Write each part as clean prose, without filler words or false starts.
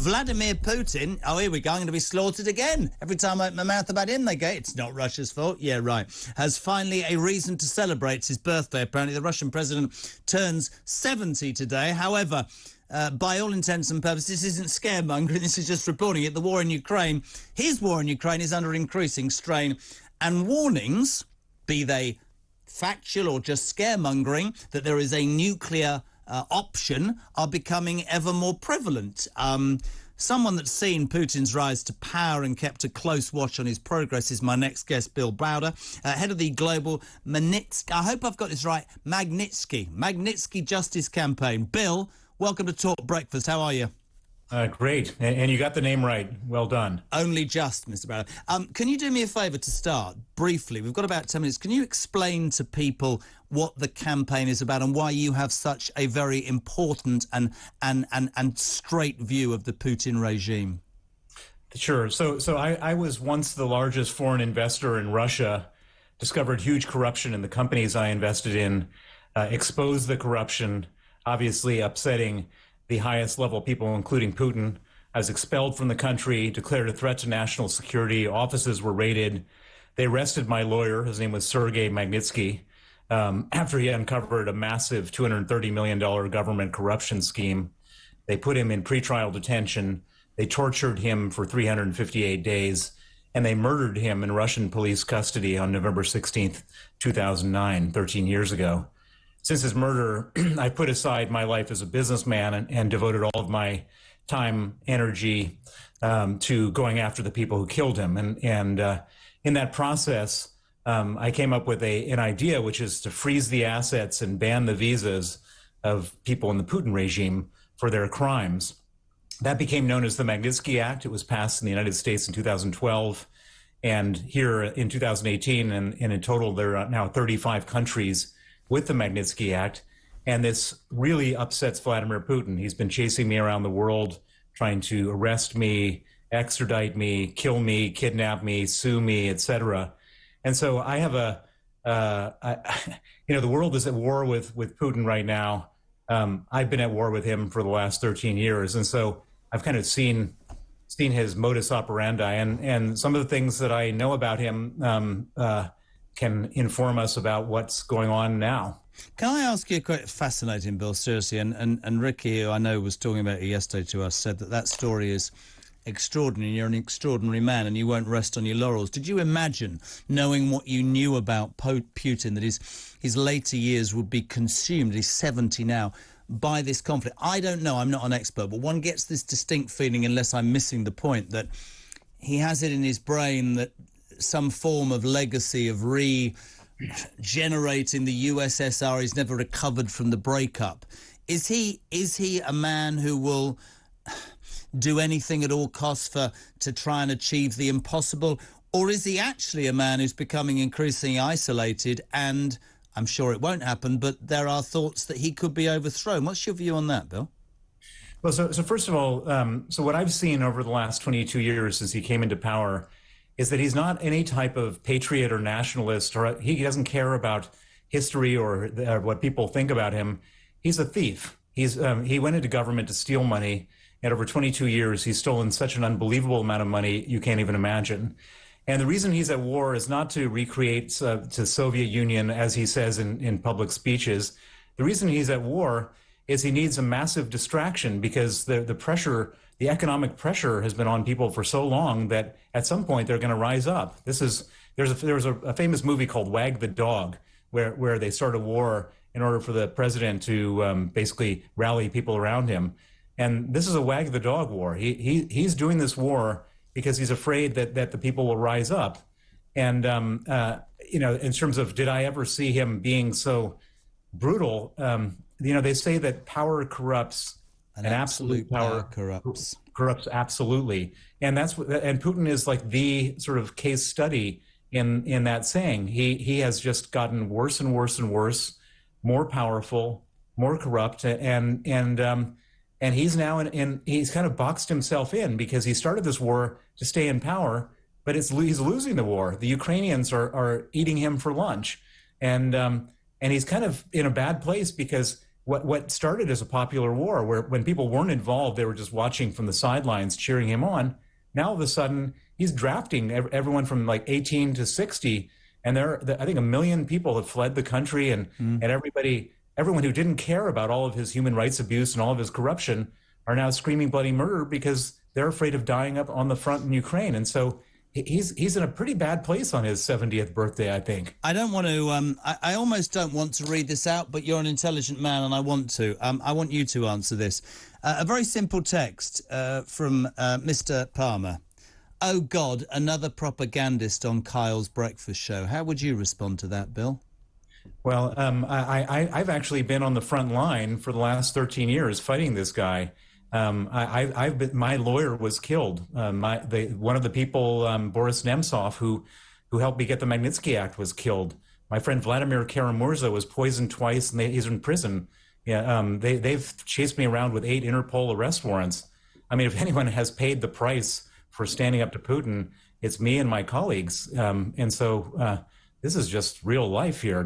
Vladimir Putin, oh, here we go, I'm going to be slaughtered again. Every time I open my mouth about him, they go, it's not Russia's fault. Yeah, right. Has finally a reason to celebrate. It's his birthday, apparently. The Russian president turns 70 today. However, by all intents and purposes, this isn't scaremongering, this is just reporting it. The war in Ukraine, his war in Ukraine, is under increasing strain. And warnings, be they factual or just scaremongering, that there is a nuclear option, are becoming ever more prevalent. Someone that's seen Putin's rise to power and kept a close watch on his progress is my next guest, Bill Browder, head of the global Magnitsky, I hope I've got this right, Magnitsky Justice Campaign. Bill, welcome to Talk Breakfast. How are you? Great. And you got the name right. Well done. Only just, Mr. Browder. Can you do me a favour to start, briefly? We've got about 10 minutes. Can you explain to people what the campaign is about and why you have such a very important and straight view of the Putin regime? Sure. So I was once the largest foreign investor in Russia, discovered huge corruption in the companies I invested in, exposed the corruption, obviously upsetting the highest level people, including Putin. I was expelled from the country, declared a threat to national security. Offices were raided. They arrested my lawyer. His name was Sergei Magnitsky, after he uncovered a massive $230 million government corruption scheme. They put him in pretrial detention. They tortured him for 358 days, and they murdered him in Russian police custody on November 16th, 2009, 13 years ago. Since his murder, I put aside my life as a businessman and devoted all of my time, energy to going after the people who killed him. And in that process, I came up with an idea, which is to freeze the assets and ban the visas of people in the Putin regime for their crimes. That became known as the Magnitsky Act. It was passed in the United States in 2012. And here in 2018, and in total, there are now 35 countries with the Magnitsky Act, and this really upsets Vladimir Putin. He's been chasing me around the world, trying to arrest me, extradite me, kill me, kidnap me, sue me, etc. And so I have the world is at war with Putin right now. I've been at war with him for the last 13 years, and so I've kind of seen his modus operandi, and some of the things that I know about him can inform us about what's going on now. Can I ask you a quite fascinating, Bill, seriously, and Ricky, who I know was talking about it yesterday to us, said that story is extraordinary. You're an extraordinary man and you won't rest on your laurels. Did you imagine, knowing what you knew about Putin, that his later years would be consumed, he's 70 now, by this conflict? I don't know, I'm not an expert, but one gets this distinct feeling, unless I'm missing the point, that he has it in his brain that some form of legacy of regenerating the USSR. He's never recovered from the breakup. Is he a man who will do anything at all costs to try and achieve the impossible? Or is he actually a man who's becoming increasingly isolated, and I'm sure it won't happen, but there are thoughts that he could be overthrown? What's your view on that, Bill? Well, so first of all, so what I've seen over the last 22 years since he came into power is that he's not any type of patriot or nationalist, or he doesn't care about history or what people think about him. He's a thief. He went into government to steal money, and over 22 years, he's stolen such an unbelievable amount of money you can't even imagine. And the reason he's at war is not to recreate the Soviet Union, as he says in public speeches. The reason he's at war is he needs a massive distraction, because the pressure, the economic pressure, has been on people for so long that at some point they're going to rise up. There's a famous movie called Wag the Dog, where they start a war in order for the president to basically rally people around him. And this is a Wag the Dog war. He's doing this war because he's afraid that the people will rise up. And in terms of, did I ever see him being so brutal? They say that power corrupts. And absolute power corrupts absolutely, and Putin is like the sort of case study in that saying. He has just gotten worse and worse and worse, more powerful, more corrupt, and he's now he's kind of boxed himself in, because he started this war to stay in power, but he's losing the war. The Ukrainians are eating him for lunch, and he's kind of in a bad place, because what started as a popular war, where when people weren't involved, they were just watching from the sidelines, cheering him on. Now all of a sudden, he's drafting everyone from like 18 to 60, and I think 1 million people have fled the country, and everyone who didn't care about all of his human rights abuse and all of his corruption are now screaming bloody murder because they're afraid of dying up on the front in Ukraine. And so he's in a pretty bad place on his 70th birthday, I think. I don't want to, I almost don't want to read this out, but you're an intelligent man and I want to. I want you to answer this. A very simple text from Mr. Palmer. Oh, God, another propagandist on Kyle's breakfast show. How would you respond to that, Bill? Well, I've actually been on the front line for the last 13 years fighting this guy. My lawyer was killed. One of the people, Boris Nemtsov, who helped me get the Magnitsky Act, was killed. My friend Vladimir Karamurza was poisoned twice, and he's in prison. Yeah, they've chased me around with 8 Interpol arrest warrants. I mean, if anyone has paid the price for standing up to Putin, it's me and my colleagues. And so this is just real life here.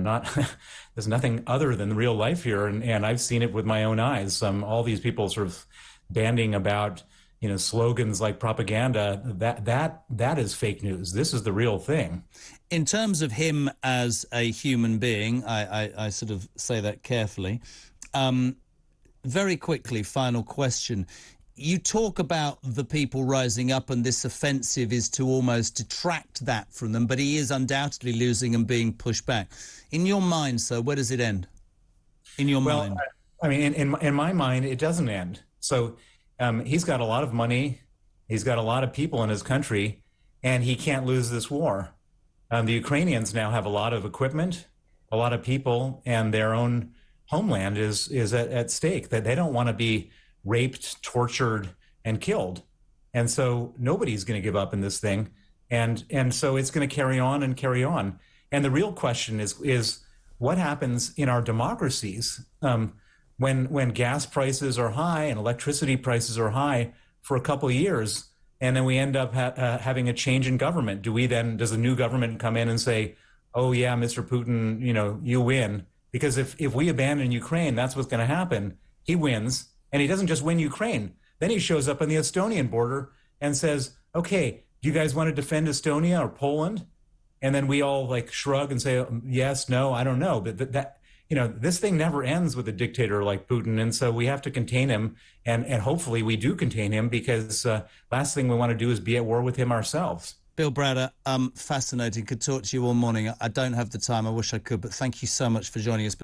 There's nothing other than real life here, and I've seen it with my own eyes. All these people sort of banding about, slogans like propaganda, that is fake news. This is the real thing. In terms of him as a human being, I sort of say that carefully. Very quickly, final question. You talk about the people rising up and this offensive is to almost detract that from them, but he is undoubtedly losing and being pushed back. In your mind, sir, where does it end? In your mind? I mean, in my mind, it doesn't end. So he's got a lot of money, he's got a lot of people in his country, and he can't lose this war. The Ukrainians now have a lot of equipment, a lot of people, and their own homeland is at stake. That they don't want to be raped, tortured, and killed. And so nobody's going to give up in this thing. And so it's going to carry on and carry on. And the real question is what happens in our democracies when gas prices are high and electricity prices are high for a couple of years, and then we end up having a change in government? Does a new government come in and say, oh yeah, Mr. Putin, you win? Because if we abandon Ukraine, that's what's going to happen. He wins, and he doesn't just win Ukraine. Then he shows up on the Estonian border and says, okay, do you guys want to defend Estonia or Poland? And then we all shrug and say, yes, no, I don't know. But this thing never ends with a dictator like Putin. And so we have to contain him. And hopefully we do contain him, because last thing we want to do is be at war with him ourselves. Bill Browder, fascinating. Could talk to you all morning. I don't have the time. I wish I could. But thank you so much for joining us.